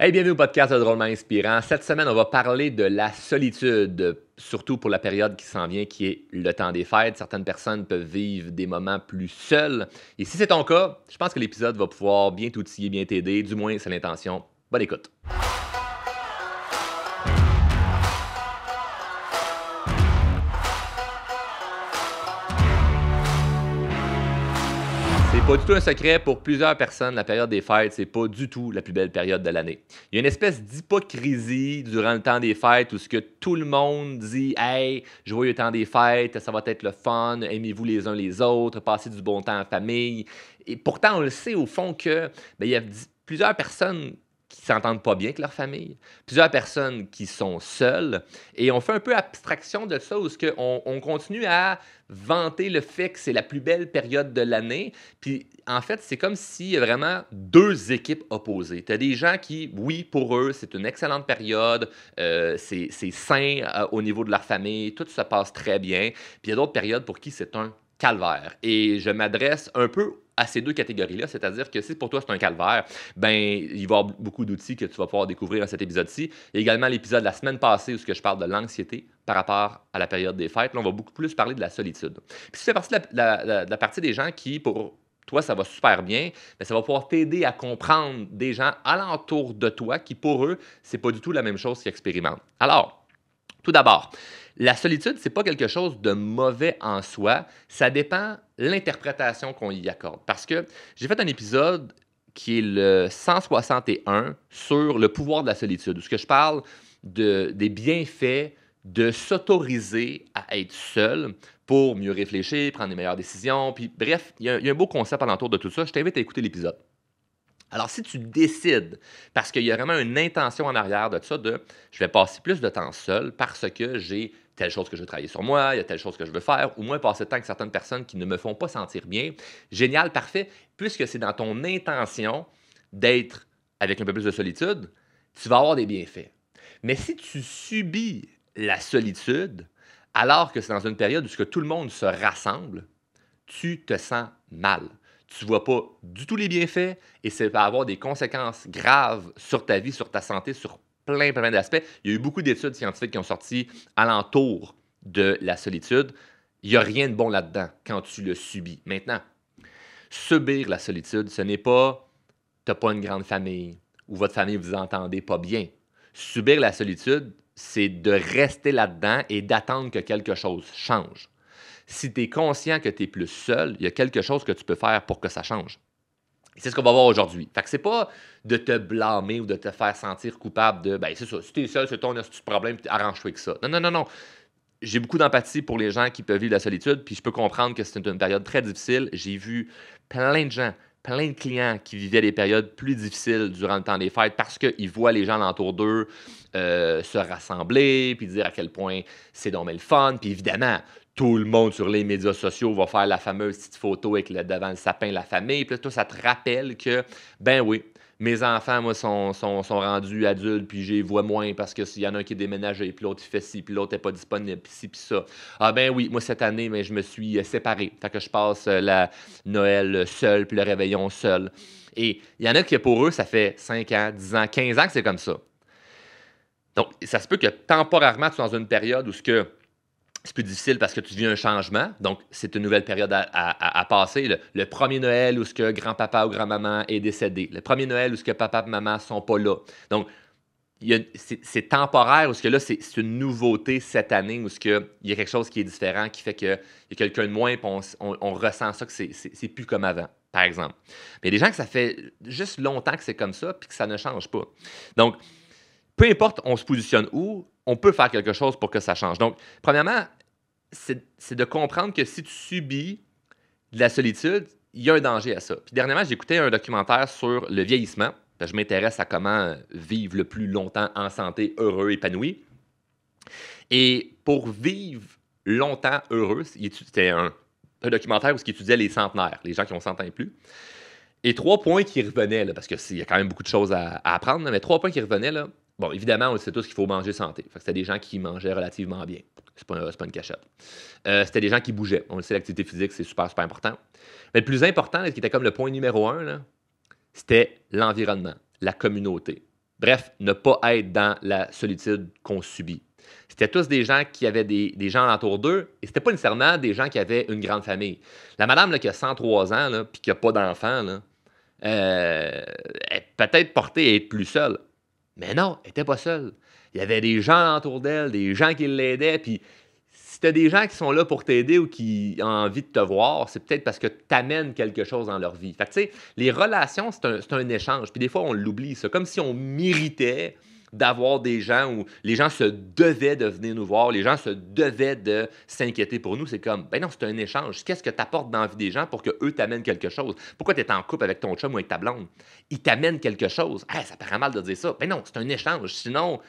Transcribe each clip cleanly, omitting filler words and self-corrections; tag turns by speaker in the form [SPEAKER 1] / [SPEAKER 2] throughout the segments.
[SPEAKER 1] Hey, bienvenue au podcast de Drôlement Inspirant. Cette semaine, on va parler de la solitude, surtout pour la période qui s'en vient, qui est le temps des fêtes. Certaines personnes peuvent vivre des moments plus seuls. Et si c'est ton cas, je pense que l'épisode va pouvoir bien t'outiller, bien t'aider. Du moins, c'est l'intention. Bonne écoute. C'est pas du tout un secret pour plusieurs personnes, la période des fêtes, c'est pas du tout la plus belle période de l'année. Il y a une espèce d'hypocrisie durant le temps des fêtes où ce que tout le monde dit Hey, joyeux temps des fêtes, ça va être le fun, aimez-vous les uns les autres, passez du bon temps en famille. Et pourtant, on le sait au fond que il y a plusieurs personnes qui s'entendent pas bien avec leur famille, plusieurs personnes qui sont seules, et on fait un peu abstraction de ça, où on continue à vanter le fait que c'est la plus belle période de l'année, puis en fait, c'est comme s'il y a vraiment deux équipes opposées. Tu as des gens qui, oui, pour eux, c'est une excellente période, c'est sain au niveau de leur famille, tout se passe très bien, puis il y a d'autres périodes pour qui c'est un calvaire. Et je m'adresse un peu à ces deux catégories-là, c'est-à-dire que si pour toi c'est un calvaire, ben il va y avoir beaucoup d'outils que tu vas pouvoir découvrir dans cet épisode-ci. Et également l'épisode de la semaine passée où je parle de l'anxiété par rapport à la période des fêtes. Là, on va beaucoup plus parler de la solitude. Puis si tu fais partie de la partie des gens qui, pour toi, ça va super bien, mais ça va pouvoir t'aider à comprendre des gens alentour de toi qui, pour eux, c'est pas du tout la même chose qu'ils expérimentent. Alors, tout d'abord, la solitude, c'est pas quelque chose de mauvais en soi. Ça dépend l'interprétation qu'on y accorde. Parce que j'ai fait un épisode qui est le 161 sur le pouvoir de la solitude, où je parle des bienfaits de s'autoriser à être seul pour mieux réfléchir, prendre les meilleures décisions. Puis, bref, il y a un beau concept alentour de tout ça. Je t'invite à écouter l'épisode. Alors, si tu décides, parce qu'il y a vraiment une intention en arrière de ça, de je vais passer plus de temps seul parce que j'ai telle chose que je veux travailler sur moi, il y a telle chose que je veux faire, ou moins passer de temps avec certaines personnes qui ne me font pas sentir bien. Génial, parfait, puisque c'est dans ton intention d'être avec un peu plus de solitude, tu vas avoir des bienfaits. Mais si tu subis la solitude, alors que c'est dans une période où tout le monde se rassemble, tu te sens mal. Tu ne vois pas du tout les bienfaits et ça va avoir des conséquences graves sur ta vie, sur ta santé, sur plein d'aspects. Il y a eu beaucoup d'études scientifiques qui ont sorti alentour de la solitude. Il n'y a rien de bon là-dedans quand tu le subis. Maintenant, subir la solitude, ce n'est pas tu n'as pas une grande famille ou votre famille vous entendez pas bien. Subir la solitude, c'est de rester là-dedans et d'attendre que quelque chose change. Si tu es conscient que tu es plus seul, il y a quelque chose que tu peux faire pour que ça change. Et c'est ce qu'on va voir aujourd'hui. Fait que c'est pas de te blâmer ou de te faire sentir coupable de ben c'est ça, si tu es seul, c'est ton problème, puis arrange-toi avec ça. Non, non, non, non. J'ai beaucoup d'empathie pour les gens qui peuvent vivre la solitude, puis je peux comprendre que c'est une période très difficile. J'ai vu plein de gens, plein de clients qui vivaient des périodes plus difficiles durant le temps des fêtes parce qu'ils voient les gens alentour d'eux se rassembler, puis dire à quel point c'est donc le fun. Puis évidemment, tout le monde sur les médias sociaux va faire la fameuse petite photo avec devant le sapin la famille. Puis là, toi, ça te rappelle que, ben oui, mes enfants, moi, sont rendus adultes, puis je les vois moins parce que s'il y en a un qui est déménagé, puis l'autre, il fait ci, puis l'autre n'est pas disponible, puis ci, puis ça. Ah ben oui, moi, cette année, mais je me suis séparé. Fait que je passe la Noël seul, puis le réveillon seul. Et il y en a qui, pour eux, ça fait 5 ans, 10 ans, 15 ans que c'est comme ça. Donc, ça se peut que temporairement, tu es dans une période où c'est plus difficile parce que tu vis un changement. Donc, c'est une nouvelle période à passer. Le premier Noël où ce que grand-papa ou grand-maman est décédé. Le premier Noël où ce que papa et maman ne sont pas là. Donc, c'est temporaire, où ce que là, c'est une nouveauté cette année, où il y a quelque chose qui est différent, qui fait qu'il y a quelqu'un de moins, puis on ressent ça, que c'est plus comme avant, par exemple. Mais il y a des gens que ça fait juste longtemps que c'est comme ça, puis que ça ne change pas. Donc, peu importe on se positionne où, on peut faire quelque chose pour que ça change. Donc, premièrement, c'est de comprendre que si tu subis de la solitude, il y a un danger à ça. Puis dernièrement, j'écoutais un documentaire sur le vieillissement. Je m'intéresse à comment vivre le plus longtemps en santé, heureux, épanoui. Et pour vivre longtemps heureux, c'était un documentaire où il étudiait les centenaires, les gens qui ont 100 ans et plus. Et 3 points qui revenaient, là, parce qu'il y a quand même beaucoup de choses à apprendre, là, mais 3 points qui revenaient, là. Bon, évidemment, on sait tous qu'il faut manger santé. Fait que c'était des gens qui mangeaient relativement bien. C'est pas une cachette. C'était des gens qui bougeaient. On le sait, l'activité physique, c'est super, super important. Mais le plus important, ce qui était comme le point numéro 1, là, c'était l'environnement, la communauté. Bref, ne pas être dans la solitude qu'on subit. C'était tous des gens qui avaient des gens autour d'eux, et c'était pas nécessairement des gens qui avaient une grande famille. La madame là, qui a 103 ans, là, puis qui n'a pas d'enfant, là, est peut-être portée à être plus seule. Mais non, elle n'était pas seule. Il y avait des gens autour d'elle, des gens qui l'aidaient, puis si tu as des gens qui sont là pour t'aider ou qui ont envie de te voir, c'est peut-être parce que tu amènes quelque chose dans leur vie. Fait que, tu sais, les relations, c'est un échange. Puis des fois, on l'oublie, ça. Comme si on méritait d'avoir des gens où les gens se devaient de venir nous voir, les gens se devaient de s'inquiéter pour nous. C'est comme, ben non, c'est un échange. Qu'est-ce que tu apportes dans la vie des gens pour qu'eux t'amènent quelque chose? Pourquoi tu es en couple avec ton chum ou avec ta blonde? Ils t'amènent quelque chose. Hey, ça paraît mal de dire ça. Ben non, c'est un échange. Sinon,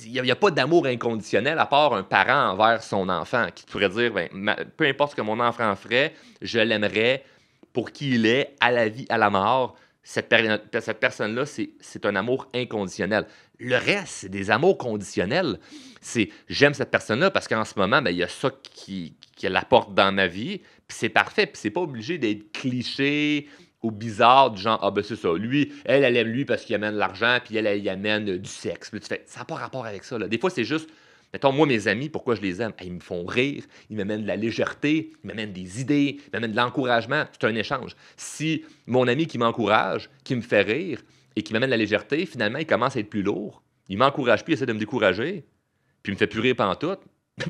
[SPEAKER 1] il n'y a pas d'amour inconditionnel à part un parent envers son enfant qui pourrait dire, ben, peu importe ce que mon enfant ferait, je l'aimerais pour qui il est, à la vie, à la mort. Cette personne-là, c'est un amour inconditionnel. Le reste, c'est des amours conditionnels. C'est j'aime cette personne-là parce qu'en ce moment, ben, il y a ça qui l'apporte dans ma vie, puis c'est parfait, puis c'est pas obligé d'être cliché ou bizarre du genre, ah ben c'est ça, lui, elle aime lui parce qu'il amène de l'argent, puis elle y amène du sexe. Puis tu fais, ça n'a pas rapport avec ça. Là. Des fois, c'est juste, mettons, moi, mes amis, pourquoi je les aime? Ils me font rire, ils m'amènent de la légèreté, ils m'amènent des idées, ils m'amènent de l'encouragement. C'est un échange. Si mon ami qui m'encourage, qui me fait rire et qui m'amène de la légèreté, finalement, il commence à être plus lourd, il m'encourage plus, il essaie de me décourager, puis il me fait plus rire pantoute,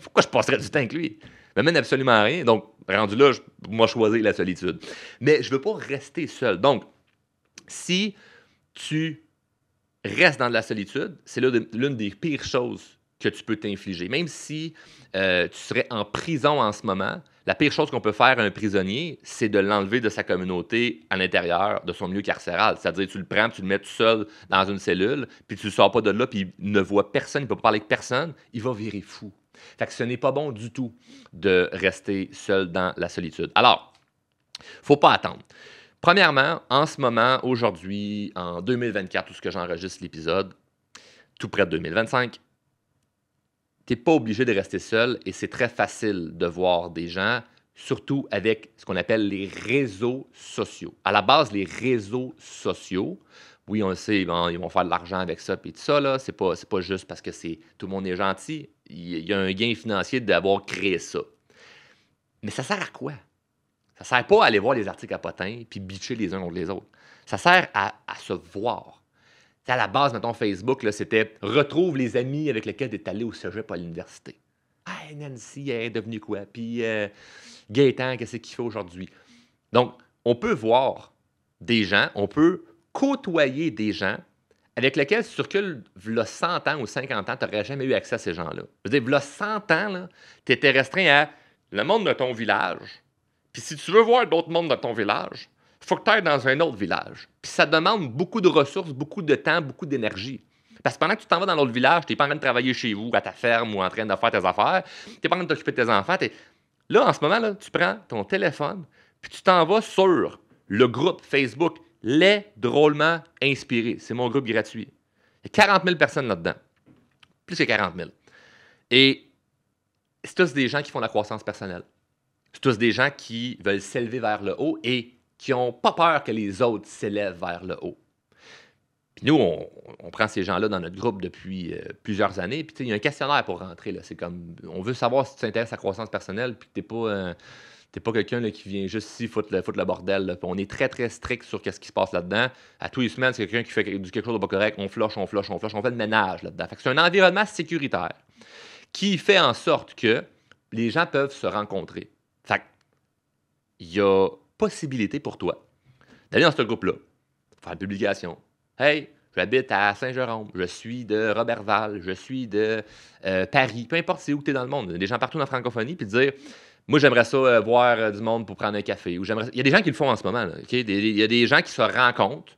[SPEAKER 1] pourquoi je passerais du temps avec lui? Il m'amène absolument à rien. Donc, rendu là, moi, choisir la solitude. Mais je ne veux pas rester seul. Donc, si tu restes dans de la solitude, c'est l'une des pires choses que tu peux t'infliger. Même si tu serais en prison en ce moment, la pire chose qu'on peut faire à un prisonnier, c'est de l'enlever de sa communauté à l'intérieur de son milieu carcéral. C'est-à-dire, tu le prends, tu le mets tout seul dans une cellule, puis tu ne sors pas de là, puis il ne voit personne, il ne peut pas parler avec personne, il va virer fou. Fait que ce n'est pas bon du tout de rester seul dans la solitude. Alors, il ne faut pas attendre. Premièrement, en ce moment, aujourd'hui, en 2024, où ce que j'enregistre l'épisode, tout près de 2025, tu n'es pas obligé de rester seul et c'est très facile de voir des gens, surtout avec ce qu'on appelle les réseaux sociaux. À la base, les réseaux sociaux, oui, on le sait, bon, ils vont faire de l'argent avec ça et tout ça, là. C'est pas juste parce que tout le monde est gentil. Il y a un gain financier d'avoir créé ça. Mais ça sert à quoi? Ça sert pas à aller voir les articles à potins puis bitcher les uns contre les autres. Ça sert à se voir. T'sais, à la base, mettons, Facebook, là, c'était « Retrouve les amis avec lesquels tu es allé au cégep à l'université. » Hey, Nancy, elle est devenue quoi? Puis Gaëtan, qu'est-ce qu'il fait aujourd'hui? Donc, on peut voir des gens, on peut côtoyer des gens avec lesquels, si tu recules, v'là 100 ans ou 50 ans, tu n'aurais jamais eu accès à ces gens-là. Je veux dire, v'là 100 ans, tu étais restreint à le monde de ton village. Puis si tu veux voir d'autres mondes de ton village, il faut que tu ailles dans un autre village. Puis ça demande beaucoup de ressources, beaucoup de temps, beaucoup d'énergie. Parce que pendant que tu t'en vas dans l'autre village, tu n'es pas en train de travailler chez vous, à ta ferme ou en train de faire tes affaires, tu n'es pas en train de t'occuper de tes enfants. Là, en ce moment, là, tu prends ton téléphone, puis tu t'en vas sur le groupe Facebook Les Drôlement Inspirés. C'est mon groupe gratuit. Il y a 40 000 personnes là-dedans. Plus que 40 000. Et c'est tous des gens qui font la croissance personnelle. C'est tous des gens qui veulent s'élever vers le haut et qui n'ont pas peur que les autres s'élèvent vers le haut. Puis nous, on prend ces gens-là dans notre groupe depuis plusieurs années. Puis il y a un questionnaire pour rentrer. Là. C'est comme, on veut savoir si tu t'intéresses à la croissance personnelle puis que tu n'es pas quelqu'un là, qui vient juste ici foutre le bordel. Là. On est très, très strict sur ce qui se passe là-dedans. À tous les semaines, c'est quelqu'un qui fait quelque chose de pas correct. On flush. On fait le ménage là-dedans. Fait que c'est un environnement sécuritaire qui fait en sorte que les gens peuvent se rencontrer. Fait il y a possibilité pour toi d'aller dans ce groupe-là, faire une publication. Hey, j'habite à Saint-Jérôme, je suis de Roberval, je suis de Paris, peu importe c'est où tu es dans le monde, il y a des gens partout dans la francophonie, puis dire, moi j'aimerais ça voir du monde pour prendre un café. Ou il y a des gens qui le font en ce moment. Là, okay? Il y a des gens qui se rencontrent,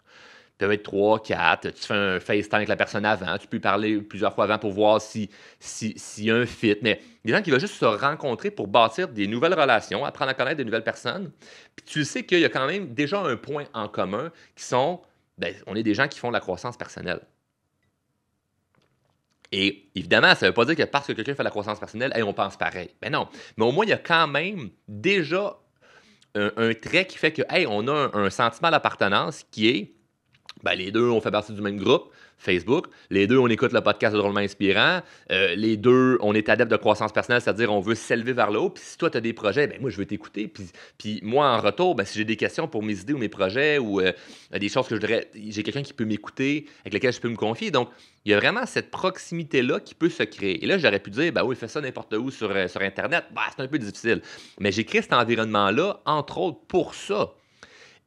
[SPEAKER 1] peut être 3, 4, tu fais un FaceTime avec la personne avant, tu peux parler plusieurs fois avant pour voir s'il y a un fit. Mais des gens qui veulent juste se rencontrer pour bâtir des nouvelles relations, apprendre à connaître de nouvelles personnes. Puis tu sais qu'il y a quand même déjà un point en commun qui sont, on est des gens qui font de la croissance personnelle. Et évidemment, ça ne veut pas dire que parce que quelqu'un fait de la croissance personnelle, hey, on pense pareil. Ben non. Mais au moins, il y a quand même déjà un trait qui fait que, hey, on a un sentiment d'appartenance qui est Ben, les deux, on fait partie du même groupe, Facebook. Les deux, on écoute le podcast de Drôlement Inspirant. Les deux, on est adeptes de croissance personnelle, c'est-à-dire on veut s'élever vers le haut. Puis si toi, tu as des projets, ben moi, je veux t'écouter. Puis moi, en retour, ben, si j'ai des questions pour mes idées ou mes projets ou des choses que je voudrais, j'ai quelqu'un qui peut m'écouter, avec lequel je peux me confier. Donc, il y a vraiment cette proximité-là qui peut se créer. Et là, j'aurais pu dire, ben oui, fais ça n'importe où sur Internet. Ben, c'est un peu difficile. Mais j'ai créé cet environnement-là, entre autres, pour ça.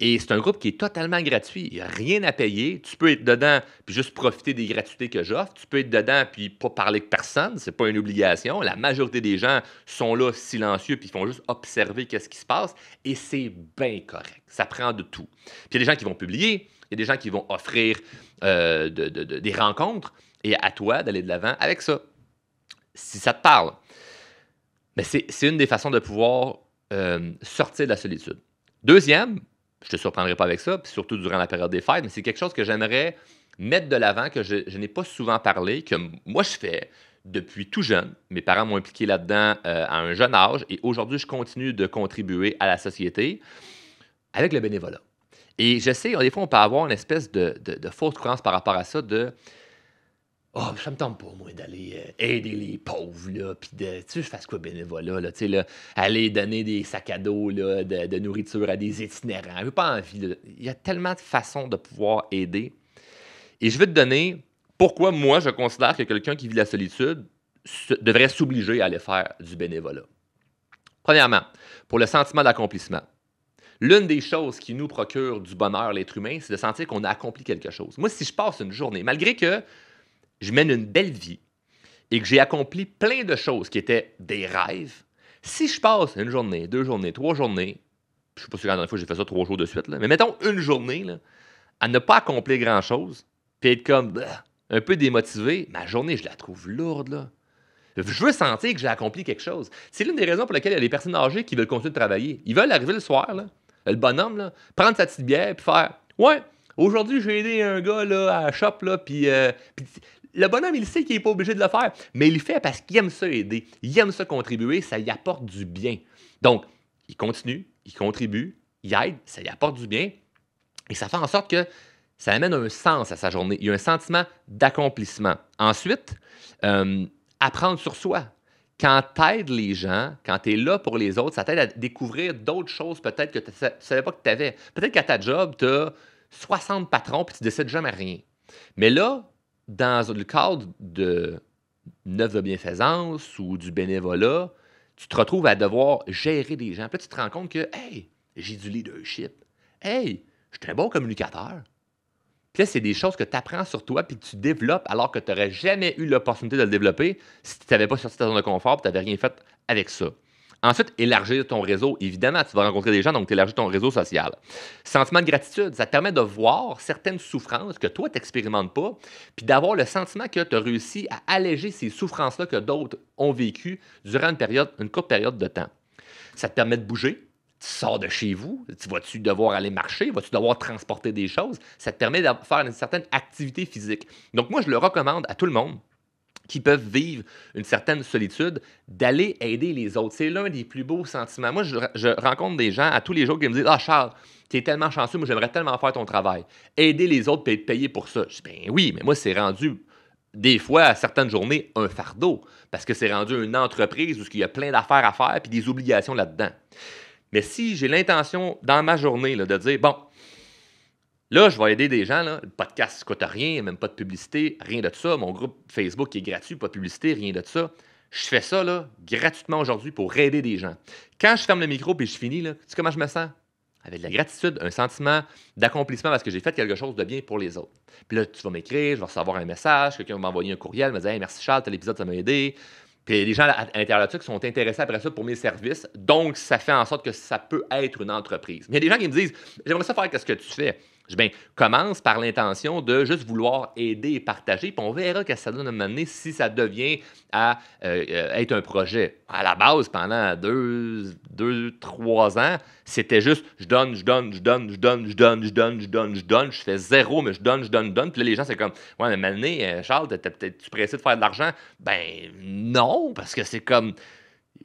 [SPEAKER 1] Et c'est un groupe qui est totalement gratuit. Il n'y a rien à payer. Tu peux être dedans puis juste profiter des gratuités que j'offre. Tu peux être dedans puis pas parler avec personne. C'est pas une obligation. La majorité des gens sont là silencieux puis ils font juste observer qu'est-ce qui se passe. Et c'est bien correct. Ça prend de tout. Puis il y a des gens qui vont publier. Il y a des gens qui vont offrir des rencontres. Et à toi d'aller de l'avant avec ça. Si ça te parle. Mais c'est une des façons de pouvoir sortir de la solitude. Deuxième, je ne te surprendrai pas avec ça, puis surtout durant la période des fêtes, mais c'est quelque chose que j'aimerais mettre de l'avant, que je n'ai pas souvent parlé, que moi je fais depuis tout jeune. Mes parents m'ont impliqué là-dedans à un jeune âge et aujourd'hui, je continue de contribuer à la société avec le bénévolat. Et je sais, des fois, on peut avoir une espèce de fausse croyance par rapport à ça, de oh, ça me tente pas, moi, d'aller aider les pauvres, là, puis tu sais, je fasse quoi bénévolat, là, tu sais, là, aller donner des sacs à dos, là, de nourriture à des itinérants. J'ai pas envie, là. Il y a tellement de façons de pouvoir aider. Et je vais te donner pourquoi moi, je considère que quelqu'un qui vit la solitude devrait s'obliger à aller faire du bénévolat. Premièrement, pour le sentiment d'accomplissement. L'une des choses qui nous procure du bonheur, l'être humain, c'est de sentir qu'on a accompli quelque chose. Moi, si je passe une journée, malgré que je mène une belle vie et que j'ai accompli plein de choses qui étaient des rêves, si je passe une journée, 2 journées, 3 journées, je ne sais pas si la dernière fois j'ai fait ça 3 jours de suite, là, mais mettons une journée, là, à ne pas accomplir grand-chose, puis être comme un peu démotivé, ma journée, je la trouve lourde. Là. Je veux sentir que j'ai accompli quelque chose. C'est l'une des raisons pour lesquelles il y a des personnes âgées qui veulent continuer de travailler. Ils veulent arriver le soir, là, le bonhomme, là, prendre sa petite bière, puis faire ouais, aujourd'hui, j'ai aidé un gars là, à la shop, là, puis le bonhomme, il sait qu'il n'est pas obligé de le faire, mais il le fait parce qu'il aime ça aider. Il aime ça contribuer, ça y apporte du bien. Donc, il continue, il contribue, il aide, ça y apporte du bien, et ça fait en sorte que ça amène un sens à sa journée. Il y a un sentiment d'accomplissement. Ensuite, apprendre sur soi. Quand tu aides les gens, quand tu es là pour les autres, ça t'aide à découvrir d'autres choses peut-être que tu ne savais pas que tu avais. Peut-être qu'à ta job, tu as 60 patrons et tu ne décides jamais rien. Mais là, dans le cadre d'une œuvre de bienfaisance ou du bénévolat, tu te retrouves à devoir gérer des gens. Puis là, tu te rends compte que, hey, j'ai du leadership. Hey, je suis un bon communicateur. Puis là, c'est des choses que tu apprends sur toi puis que tu développes alors que tu n'aurais jamais eu l'opportunité de le développer si tu n'avais pas sorti de ta zone de confort et tu n'avais rien fait avec ça. Ensuite, élargir ton réseau. Évidemment, tu vas rencontrer des gens, donc tu élargis ton réseau social. Sentiment de gratitude, ça te permet de voir certaines souffrances que toi, tu n'expérimentes pas, puis d'avoir le sentiment que tu as réussi à alléger ces souffrances-là que d'autres ont vécues durant une courte période de temps. Ça te permet de bouger. Tu sors de chez vous, vas-tu devoir aller marcher, vas-tu devoir transporter des choses? Ça te permet de faire une certaine activité physique. Donc moi, je le recommande à tout le monde qui peuvent vivre une certaine solitude, d'aller aider les autres. C'est l'un des plus beaux sentiments. Moi, je rencontre des gens à tous les jours qui me disent « Ah, Charles, tu es tellement chanceux, moi, j'aimerais tellement faire ton travail. Aider les autres et être payé pour ça. » Je dis « Ben oui, mais moi, c'est rendu des fois, à certaines journées, un fardeau, parce que c'est rendu une entreprise où il y a plein d'affaires à faire et des obligations là-dedans. Mais si j'ai l'intention, dans ma journée, là, de dire « Bon, là, je vais aider des gens, là. Le podcast ne coûte rien, même pas de publicité, rien de ça. Mon groupe Facebook est gratuit, pas de publicité, rien de ça. Je fais ça là, gratuitement aujourd'hui pour aider des gens. Quand je ferme le micro et je finis, là, tu sais comment je me sens? Avec de la gratitude, un sentiment d'accomplissement parce que j'ai fait quelque chose de bien pour les autres. Puis là, tu vas m'écrire, je vais recevoir un message, quelqu'un va m'envoyer un courriel, me dire hey, merci Charles, tel épisode, ça m'a aidé. Puis il y a des gens à l'intérieur de ça qui sont intéressés après ça pour mes services. Donc, ça fait en sorte que ça peut être une entreprise. Mais il y a des gens qui me disent j'aimerais ça faire ce que tu fais. Je dis, bien, commence par l'intention de juste vouloir aider et partager, puis on verra ce que ça donne à un moment donné si ça devient à être un projet. À la base, pendant 3 ans, c'était juste je donne, je fais zéro, mais je donne. Puis là, les gens, c'est comme, ouais, mais à un moment donné, Charles, tu pressé de faire de l'argent? Ben non, parce que c'est comme,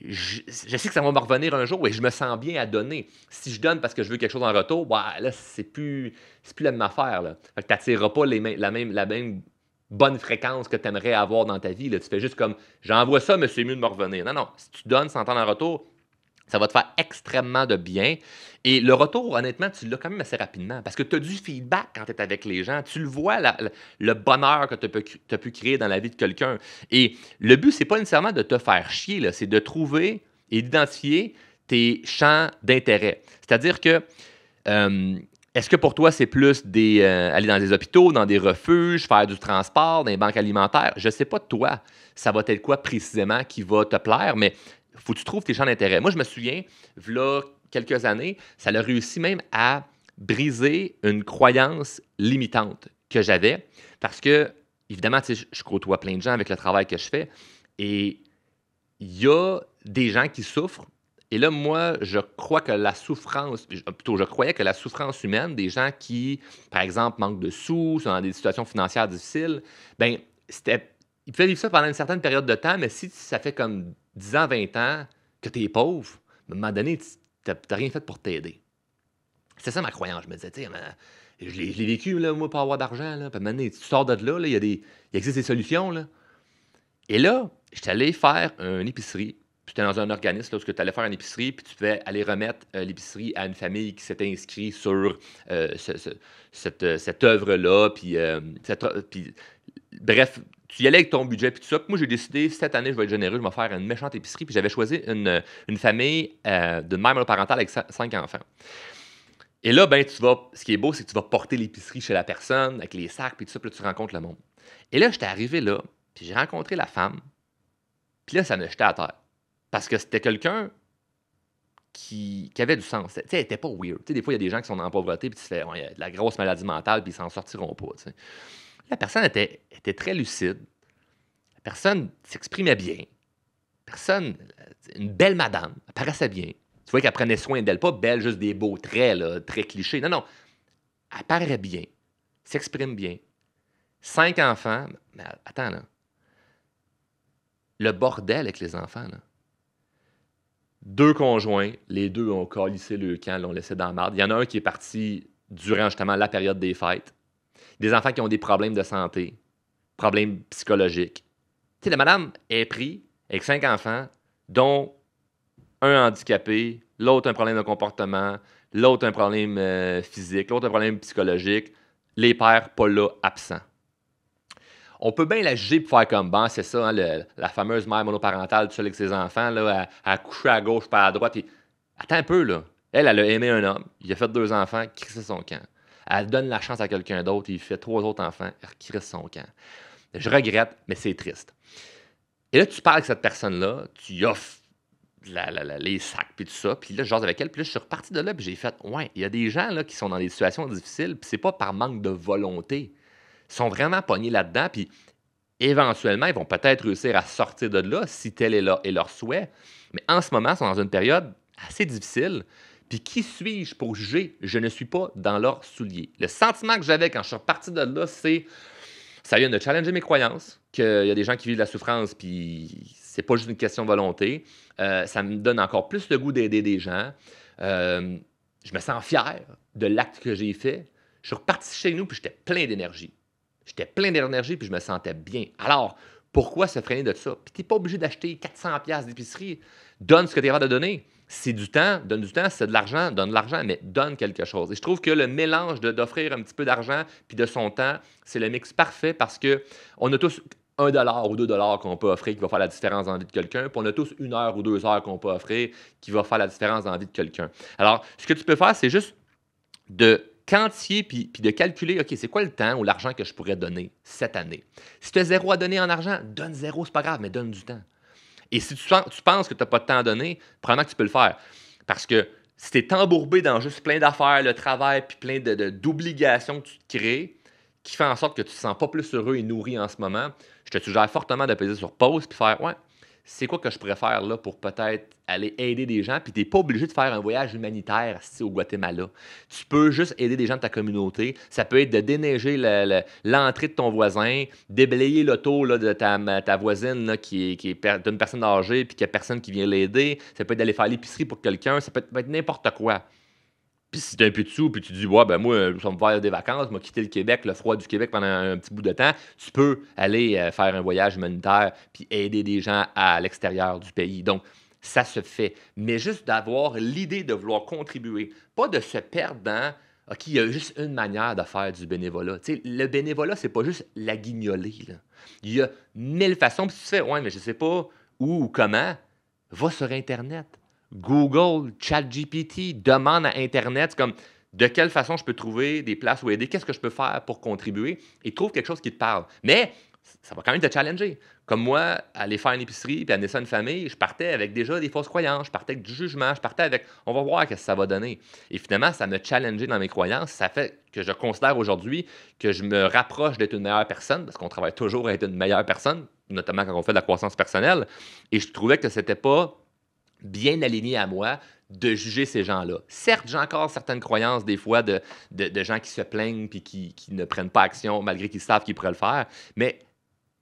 [SPEAKER 1] je sais que ça va me revenir un jour et je me sens bien à donner. Si je donne parce que je veux quelque chose en retour, bah, là, c'est plus la même affaire. Là. Fait que tu n'attireras pas la même bonne fréquence que tu aimerais avoir dans ta vie. Là. Tu fais juste comme j'envoie ça, mais c'est mieux de me revenir. Non, non. Si tu donnes sans attendre en retour, ça va te faire extrêmement de bien. Et le retour, honnêtement, tu l'as quand même assez rapidement parce que tu as du feedback quand tu es avec les gens. Tu le vois, le bonheur que tu as pu créer dans la vie de quelqu'un. Et le but, c'est pas nécessairement de te faire chier, là, c'est de trouver et d'identifier tes champs d'intérêt. C'est-à-dire que, euh, est-ce que pour toi, c'est plus aller dans des hôpitaux, dans des refuges, faire du transport, dans les banques alimentaires? Je ne sais pas de toi, ça va être quoi précisément qui va te plaire, mais faut que tu trouves tes champs d'intérêt. Moi, je me souviens, là, quelques années, ça a réussi même à briser une croyance limitante que j'avais parce que, évidemment, tu sais, je côtoie plein de gens avec le travail que je fais et il y a des gens qui souffrent. Et là, moi, je crois que la souffrance, plutôt, je croyais que la souffrance humaine des gens qui, par exemple, manquent de sous, sont dans des situations financières difficiles, ben ils pouvaient vivre ça pendant une certaine période de temps, mais si ça fait comme 10 ans, 20 ans que tu es pauvre, à un moment donné, tu n'as rien fait pour t'aider. C'est ça ma croyance. Je me disais, tu sais, je l'ai vécu, là, moi, pour avoir d'argent. Là, puis à un moment donné, tu sors de là, il existe des solutions. Là. Et là, j'étais allé faire une épicerie. Puis j'étais dans un organisme là, où tu allais faire une épicerie, puis tu pouvais aller remettre l'épicerie à une famille qui s'était inscrite sur cette œuvre-là. Puis, bref, tu y allais avec ton budget, puis tout ça. Puis moi, j'ai décidé, cette année, je vais être généreux, je vais faire une méchante épicerie. Puis j'avais choisi une famille d'une mère monoparentale avec 5 enfants. Et là, ben, ce qui est beau, c'est que tu vas porter l'épicerie chez la personne, avec les sacs, puis tout ça, puis là, tu rencontres le monde. Et là, j'étais arrivé là, puis j'ai rencontré la femme, puis là, ça me jetait à terre. Parce que c'était quelqu'un qui avait du sens. Tu sais, elle était pas weird. Tu sais, des fois, il y a des gens qui sont en pauvreté, puis tu fais, ouais, il y a de la grosse maladie mentale, puis ils s'en sortiront pas. Tu sais. La personne était très lucide. La personne s'exprimait bien. Personne, une belle madame, elle paraissait bien. Tu vois qu'elle prenait soin d'elle, pas belle, juste des beaux traits, là, très clichés. Non, non, elle paraît bien, s'exprime bien. 5 enfants, mais attends, là, le bordel avec les enfants, là. 2 conjoints, les deux ont calissé le camp, l'ont laissé dans la marde. Il y en a un qui est parti durant justement la période des fêtes. Des enfants qui ont des problèmes de santé, problèmes psychologiques. Tu sais, la madame est prise avec 5 enfants, dont un handicapé, l'autre un problème de comportement, l'autre un problème physique, l'autre un problème psychologique, les pères pas là, absents. On peut bien la juger pour faire comme, bon, c'est ça, hein, la fameuse mère monoparentale, tout seul avec ses enfants, là, à coucher à gauche, pas à droite. Puis, attends un peu, là. Elle a aimé un homme, il a fait 2 enfants, crissé son camp. Elle donne la chance à quelqu'un d'autre, il fait 3 autres enfants, il crisse son camp. Je regrette, mais c'est triste. Et là, tu parles avec cette personne-là, tu y offres les sacs, puis tout ça. Puis là, je jase avec elle. Puis là, je suis reparti de là, puis j'ai fait, ouais, il y a des gens là, qui sont dans des situations difficiles, puis c'est pas par manque de volonté. Ils sont vraiment pognés là-dedans, puis éventuellement, ils vont peut-être réussir à sortir de là si tel est leur souhait. Mais en ce moment, ils sont dans une période assez difficile. Puis qui suis-je pour juger? Je ne suis pas dans leurs souliers. Le sentiment que j'avais quand je suis reparti de là, c'est ça vient de challenger mes croyances, qu'il y a des gens qui vivent de la souffrance, puis c'est pas juste une question de volonté. Ça me donne encore plus le goût d'aider des gens. Euh, je me sens fier de l'acte que j'ai fait. Je suis reparti chez nous, puis j'étais plein d'énergie. J'étais plein d'énergie, puis je me sentais bien. Alors, pourquoi se freiner de ça? Puis t'es pas obligé d'acheter 400$ d'épicerie. Donne ce que tu es capable de donner. C'est du temps, donne du temps, c'est de l'argent, donne de l'argent, mais donne quelque chose. Et je trouve que le mélange d'offrir un petit peu d'argent puis de son temps, c'est le mix parfait parce que on a tous 1$ ou 2$ qu'on peut offrir qui va faire la différence dans la vie de quelqu'un, puis on a tous 1 heure ou 2 heures qu'on peut offrir qui va faire la différence dans la vie de quelqu'un. Alors, ce que tu peux faire, c'est juste de quantifier puis de calculer, OK, c'est quoi le temps ou l'argent que je pourrais donner cette année? Si tu as 0 à donner en argent, donne 0, c'est pas grave, mais donne du temps. Et si tu penses que tu n'as pas de temps à donner, probablement que tu peux le faire. Parce que si tu es embourbé dans juste plein d'affaires, le travail, puis plein d'obligations que tu te crées, qui fait en sorte que tu ne te sens pas plus heureux et nourri en ce moment, je te suggère fortement de peser sur pause puis faire, ouais, c'est quoi que je pourrais faire là pour peut-être aller aider des gens, puis tu n'es pas obligé de faire un voyage humanitaire au Guatemala. Tu peux juste aider des gens de ta communauté. Ça peut être de déneiger l'entrée de ton voisin, déblayer l'auto là, de ta voisine là, qui est d'une personne âgée, puis qu'il n'y a personne qui vient l'aider. Ça peut être d'aller faire l'épicerie pour quelqu'un. Ça peut être n'importe quoi. Puis si tu as un peu de sous, puis tu dis, ouais, ben moi, je vais me faire des vacances, je vais quitter le Québec, le froid du Québec pendant un petit bout de temps, tu peux aller faire un voyage humanitaire puis aider des gens à l'extérieur du pays. Donc, ça se fait. Mais juste d'avoir l'idée de vouloir contribuer, pas de se perdre dans, OK, il y a juste une manière de faire du bénévolat. Tu sais, le bénévolat, c'est pas juste la guignoler, là. Il y a 1000 façons. Puis si tu fais, ouais, mais je sais pas où ou comment, va sur Internet. Google, ChatGPT, demande à Internet, c'est comme de quelle façon je peux trouver des places où aider, qu'est-ce que je peux faire pour contribuer et trouve quelque chose qui te parle. Mais ça va quand même te challenger. Comme moi, aller faire une épicerie puis amener ça à une famille, je partais avec déjà des fausses croyances, je partais avec du jugement, je partais avec on va voir ce que ça va donner. Et finalement, ça m'a challengé dans mes croyances. Ça fait que je considère aujourd'hui que je me rapproche d'être une meilleure personne parce qu'on travaille toujours à être une meilleure personne, notamment quand on fait de la croissance personnelle. Et je trouvais que c'était pas bien aligné à moi de juger ces gens-là. Certes, j'ai encore certaines croyances des fois de gens qui se plaignent et qui ne prennent pas action malgré qu'ils savent qu'ils pourraient le faire, mais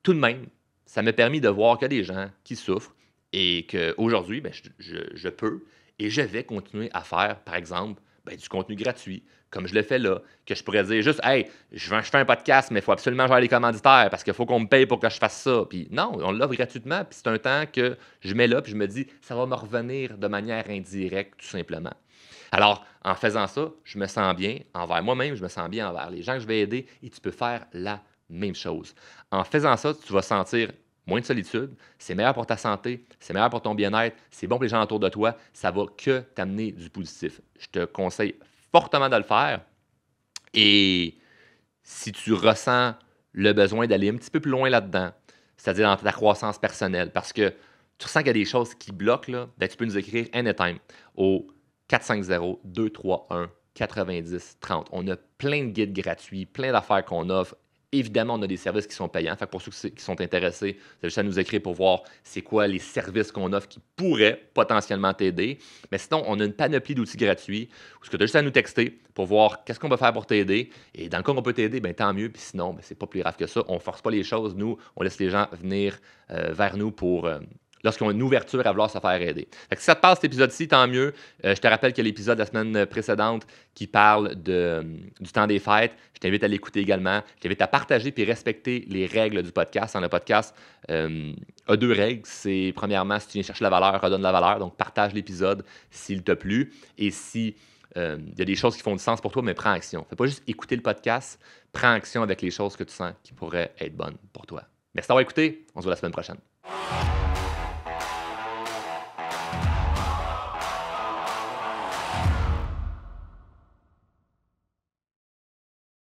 [SPEAKER 1] tout de même, ça m'a permis de voir qu'il y a des gens qui souffrent et qu'aujourd'hui, ben, je peux et je vais continuer à faire, par exemple, ben, du contenu gratuit, comme je le fais là, que je pourrais dire juste, hey, je fais un podcast, mais il faut absolument gérer les commanditaires parce qu'il faut qu'on me paye pour que je fasse ça. Puis non, on l'offre gratuitement, puis c'est un temps que je mets là, puis je me dis, ça va me revenir de manière indirecte, tout simplement. Alors, en faisant ça, je me sens bien envers moi-même, je me sens bien envers les gens que je vais aider et tu peux faire la même chose. En faisant ça, tu vas sentir moins de solitude, c'est meilleur pour ta santé, c'est meilleur pour ton bien-être, c'est bon pour les gens autour de toi, ça va que t'amener du positif. Je te conseille fortement de le faire et si tu ressens le besoin d'aller un petit peu plus loin là-dedans, c'est-à-dire dans ta croissance personnelle, parce que tu ressens qu'il y a des choses qui bloquent, là, ben, tu peux nous écrire anytime au 450-231-90-30. On a plein de guides gratuits, plein d'affaires qu'on offre. Évidemment, on a des services qui sont payants. Fait que pour ceux qui sont intéressés, c'est juste à nous écrire pour voir c'est quoi les services qu'on offre qui pourraient potentiellement t'aider. Mais sinon, on a une panoplie d'outils gratuits où tu as juste à nous texter pour voir qu'est-ce qu'on va faire pour t'aider. Et dans le cas où on peut t'aider, ben, tant mieux. Puis sinon, ben, c'est pas plus grave que ça. On ne force pas les choses. Nous, on laisse les gens venir vers nous pour lorsqu'ils ont une ouverture à vouloir se faire aider. Fait que si ça te passe cet épisode-ci, tant mieux. Je te rappelle qu'il y a l'épisode de la semaine précédente qui parle du temps des fêtes. Je t'invite à l'écouter également. Je t'invite à partager et respecter les règles du podcast. Dans le podcast, a deux règles. C'est premièrement, si tu viens chercher la valeur, redonne la valeur. Donc, partage l'épisode s'il t'a plu. Et si il y a des choses qui font du sens pour toi, mais prends action. Fais pas juste écouter le podcast. Prends action avec les choses que tu sens qui pourraient être bonnes pour toi. Merci d'avoir écouté. On se voit la semaine prochaine.